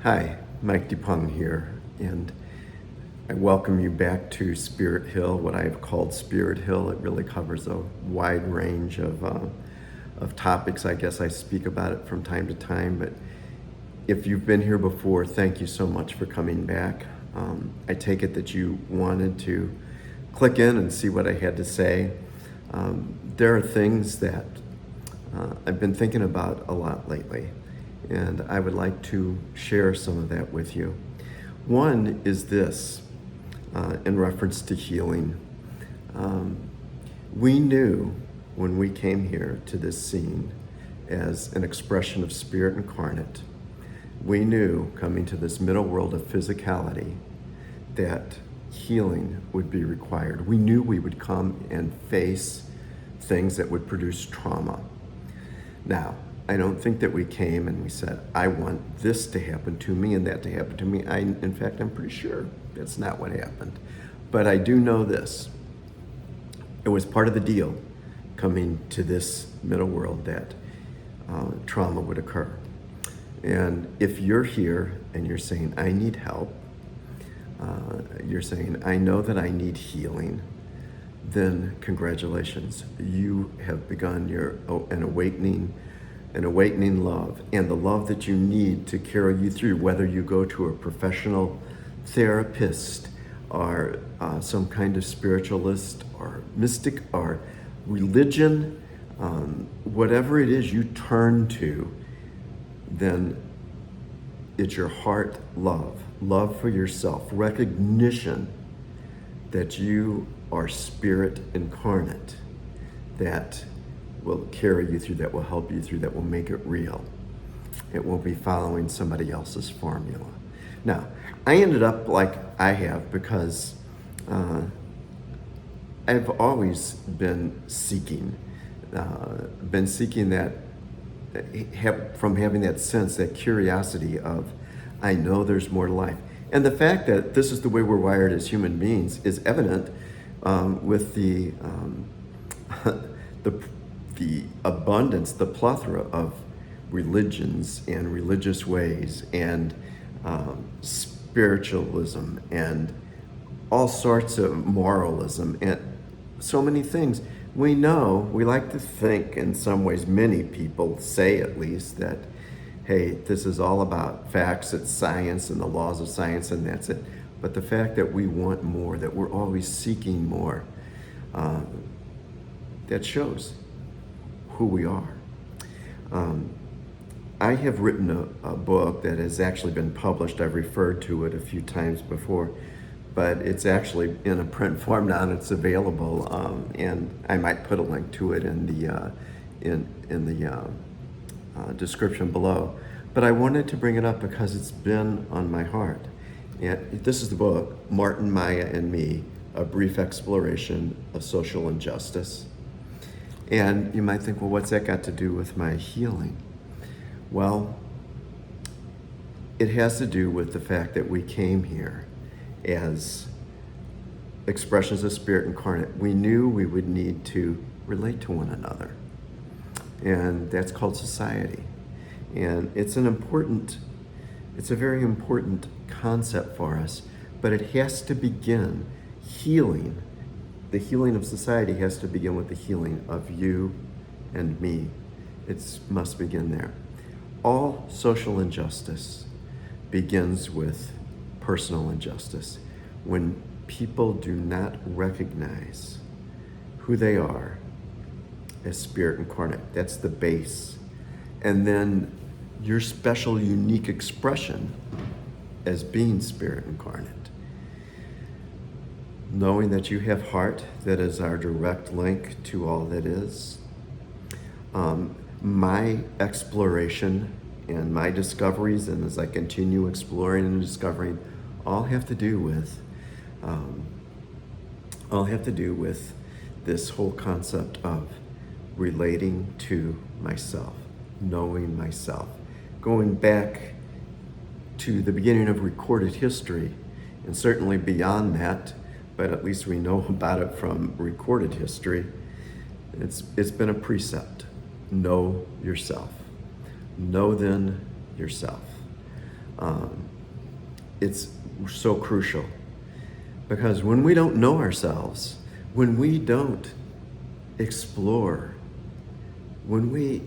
Hi, Mike DuPong here, and I welcome you back to Spirit Hill, what I have called Spirit Hill. It really covers a wide range of topics. I guess I speak about it from time to time, but if you've been here before, thank you so much for coming back. I take it that you wanted to click in and see what I had to say. There are things that I've been thinking about a lot lately, and I would like to share some of that with you. One is this, in reference to healing. We knew when we came here to this scene as an expression of spirit incarnate, we knew coming to this middle world of physicality that healing would be required. We knew we would come and face things that would produce trauma. Now, I don't think that we came and we said, I want this to happen to me and that to happen to me. In fact, I'm pretty sure that's not what happened. But I do know this. It was part of the deal coming to this middle world that trauma would occur. And if you're here and you're saying, I need help, you're saying, I know that I need healing, then congratulations. You have begun an awakening love, and the love that you need to carry you through, whether you go to a professional therapist or some kind of spiritualist or mystic or religion, whatever it is you turn to, then it's your heart love for yourself, recognition that you are spirit incarnate, that will carry you through, that will help you through, that will make it real. It won't be following somebody else's formula. Now, I ended up like I have because I've always been seeking that, from having that sense, that curiosity of, I know there's more to life. And the fact that this is the way we're wired as human beings is evident with the abundance, the plethora of religions and religious ways and spiritualism and all sorts of moralism and so many things. We know, we like to think in some ways, many people say at least, that, hey, this is all about facts, it's science and the laws of science, and that's it. But the fact that we want more, that we're always seeking more, that shows who we are. I have written a book that has actually been published. I've referred to it a few times before, but it's actually in a print form now and it's available. And I might put a link to it in the description below. But I wanted to bring it up because it's been on my heart. And this is the book, Martin, Maya, and Me, A Brief Exploration of Social Injustice. And you might think, well, what's that got to do with my healing? Well, it has to do with the fact that we came here as expressions of spirit incarnate. We knew we would need to relate to one another. And that's called society. And it's a very important concept for us, but it has to begin healing. The healing of society has to begin with the healing of you and me. It must begin there. All social injustice begins with personal injustice. When people do not recognize who they are as spirit incarnate, that's the base. And then your special, unique expression as being spirit incarnate. Knowing that you have heart, that is our direct link to all that is. My exploration and my discoveries, and as I continue exploring and discovering, all have to do with this whole concept of relating to myself, knowing myself, going back to the beginning of recorded history, and certainly beyond that, but at least we know about it from recorded history. It's been a precept. Know yourself. Know then yourself. It's so crucial, because when we don't know ourselves, when we don't explore, when we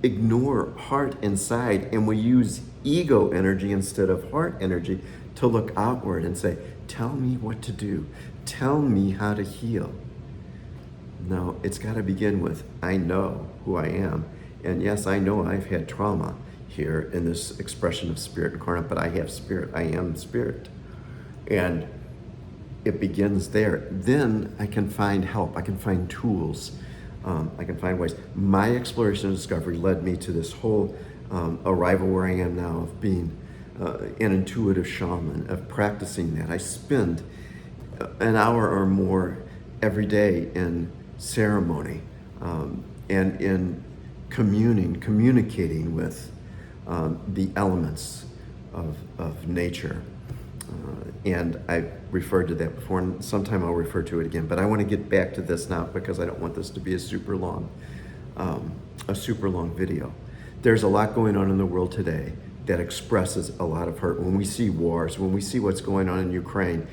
ignore heart inside and we use ego energy instead of heart energy to look outward and say, tell me what to do, tell me how to heal. No, it's got to begin with, I know who I am. And yes, I know I've had trauma here in this expression of spirit incarnate, but I have spirit. I am spirit. And it begins there. Then I can find help. I can find tools. I can find ways. My exploration and discovery led me to this whole arrival where I am now of being an intuitive shaman, of practicing that. I spend an hour or more every day in ceremony and in communicating with the elements of nature. And I referred to that before, and sometime I'll refer to it again. But I want to get back to this now because I don't want this to be a super long video. There's a lot going on in the world today that expresses a lot of hurt. When we see wars, when we see what's going on in Ukraine,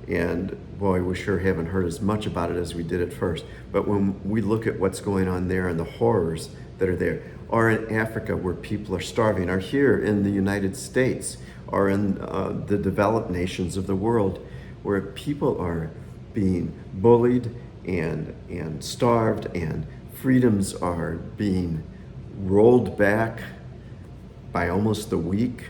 and boy, we sure haven't heard as much about it as we did at first. But when we look at what's going on there and the horrors that are there, or in Africa where people are starving, or here in the United States, or in the developed nations of the world, where people are being bullied and starved, and freedoms are being rolled back by almost the week.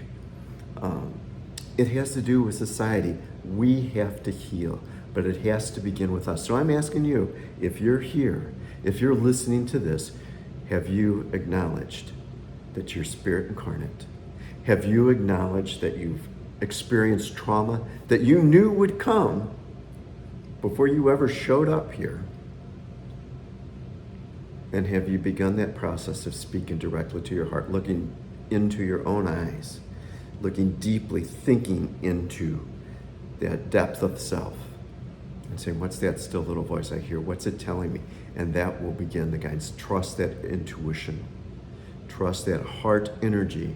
It has to do with society. We have to heal, but it has to begin with us. So I'm asking you, if you're here, if you're listening to this, have you acknowledged that you're spirit incarnate? Have you acknowledged that you've experienced trauma that you knew would come before you ever showed up here? And have you begun that process of speaking directly to your heart, looking into your own eyes, looking deeply, thinking into that depth of self, and saying, what's that still little voice I hear? What's it telling me? And that will begin the guidance. Trust that intuition. Trust that heart energy,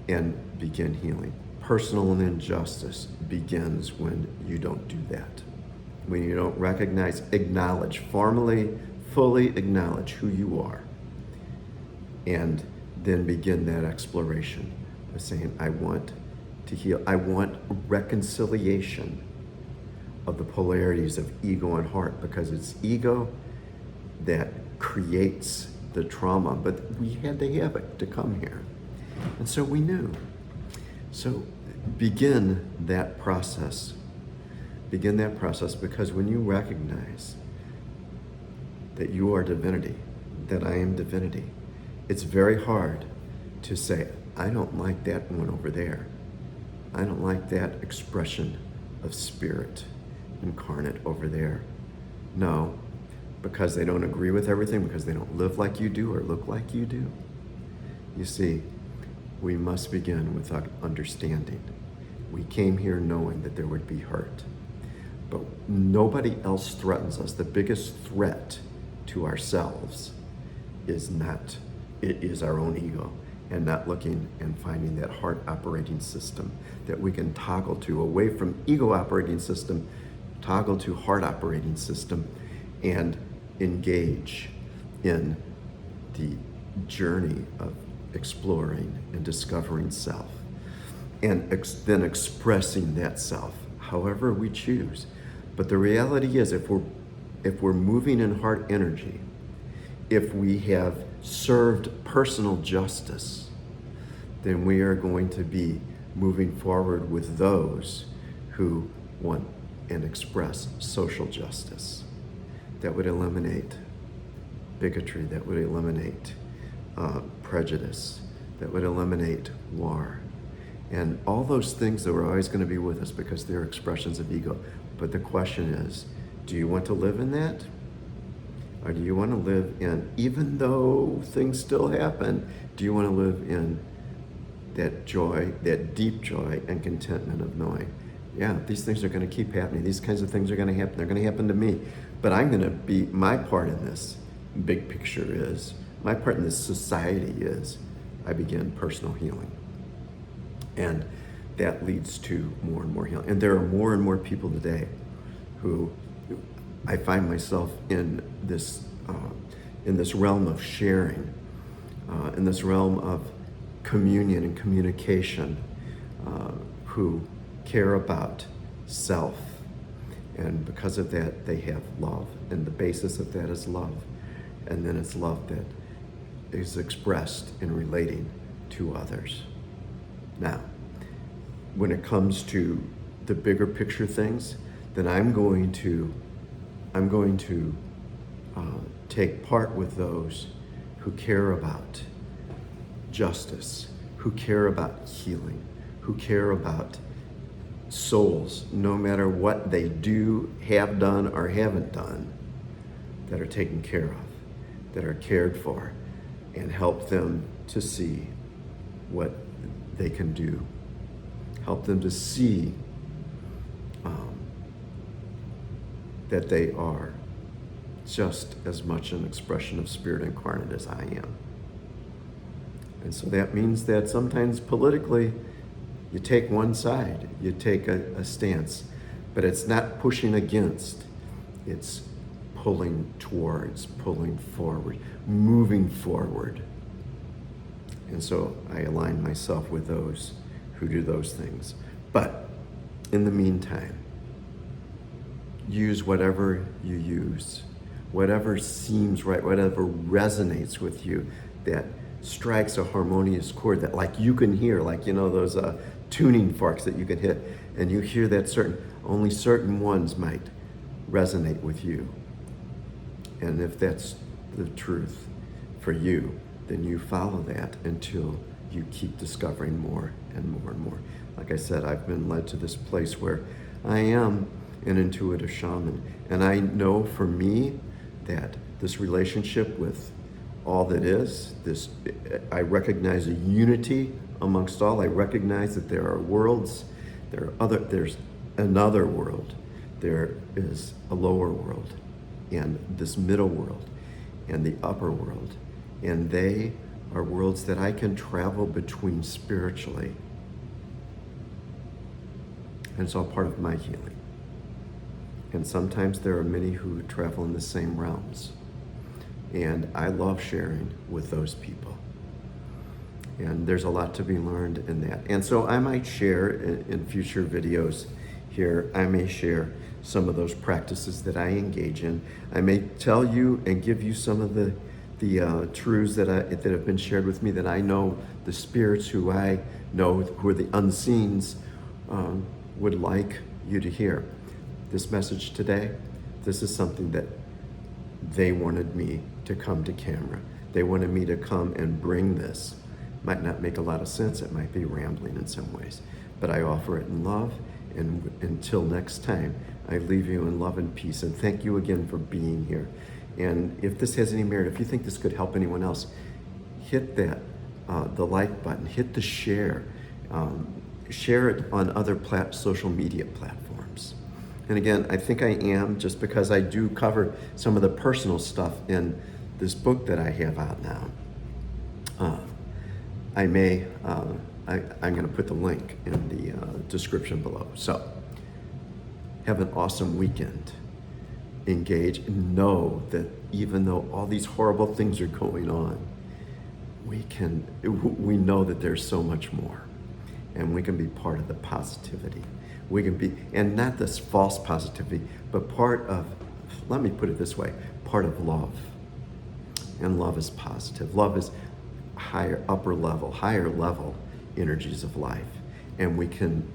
and begin healing. Personal injustice begins when you don't do that. When you don't recognize, acknowledge, fully acknowledge who you are. And then begin that exploration of saying, I want to heal. I want reconciliation of the polarities of ego and heart, because it's ego that creates the trauma, but we had to have it to come here. And so we knew. So begin that process. Begin that process, because when you recognize that you are divinity, that I am divinity, it's very hard to say, I don't like that one over there. I don't like that expression of spirit incarnate over there. No, because they don't agree with everything, because they don't live like you do or look like you do. You see, we must begin with understanding. We came here knowing that there would be hurt, but nobody else threatens us. The biggest threat to ourselves is our own ego, and not looking and finding that heart operating system that we can toggle to, away from ego operating system, toggle to heart operating system, and engage in the journey of exploring and discovering self, and then expressing that self however we choose. But the reality is, if we're moving in heart energy, if we have served personal justice, then we are going to be moving forward with those who want and express social justice that would eliminate bigotry, that would eliminate prejudice, that would eliminate war. And all those things that are always going to be with us because they're expressions of ego. But the question is, do you want to live in that? Or do you want to live in, even though things still happen, do you want to live in that joy, that deep joy and contentment of knowing, yeah, these things are going to keep happening. These kinds of things are going to happen. They're going to happen to me. But I'm going to be, my part in this big picture is, my part in this society is, I begin personal healing. And that leads to more and more healing. And there are more and more people today who I find myself in this realm of sharing, in this realm of communion and communication, who care about self. And because of that, they have love. And the basis of that is love. And then it's love that is expressed in relating to others. Now, when it comes to the bigger picture things, then I'm going to take part with those who care about justice, who care about healing, who care about souls, no matter what they do, have done, or haven't done, that are taken care of, that are cared for, and help them to see what they can do. Help them to see that they are just as much an expression of Spirit incarnate as I am. And so that means that sometimes politically, you take one side, you take a stance, but it's not pushing against, it's pulling towards, pulling forward, moving forward. And so I align myself with those who do those things. But in the meantime, use whatever you use, whatever seems right, whatever resonates with you, that strikes a harmonious chord that, like, you can hear, like, those tuning forks that you can hit, and you hear that only certain ones might resonate with you. And if that's the truth for you, then you follow that until you keep discovering more and more and more. Like I said, I've been led to this place where I am an intuitive shaman. And I know for me that this relationship with all that is, I recognize a unity amongst all. I recognize that there are worlds, there's another world, there is a lower world, and this middle world, and the upper world. And they are worlds that I can travel between spiritually. And it's all part of my healing. And sometimes there are many who travel in the same realms. And I love sharing with those people. And there's a lot to be learned in that. And so I might share in future videos here, I may share some of those practices that I engage in. I may tell you and give you some of the truths that have been shared with me, that I know the spirits who I know, who are the unseens, would like you to hear. This message today, this is something that they wanted me to come to camera. They wanted me to come and bring this. Might not make a lot of sense, it might be rambling in some ways, but I offer it in love. And until next time, I leave you in love and peace. And thank you again for being here. And if this has any merit, if you think this could help anyone else, hit that, the like button, hit the share. Share it on other social media platforms. And again, I think I am, just because I do cover some of the personal stuff in this book that I have out now. I'm going to put the link in the description below. So, have an awesome weekend. Engage and know that even though all these horrible things are going on, we know that there's so much more, and we can be part of the positivity. We can be, and not this false positivity, but part of, let me put it this way, part of love. And love is positive. Love is higher level energies of life. And we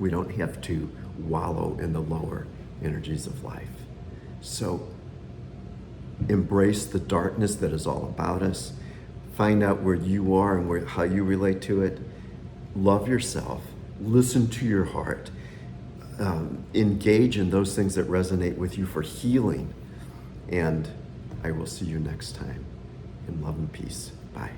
don't have to wallow in the lower energies of life. So embrace the darkness that is all about us. Find out where you are and how you relate to it. Love yourself. Listen to your heart. Engage in those things that resonate with you for healing. And I will see you next time. In love and peace. Bye.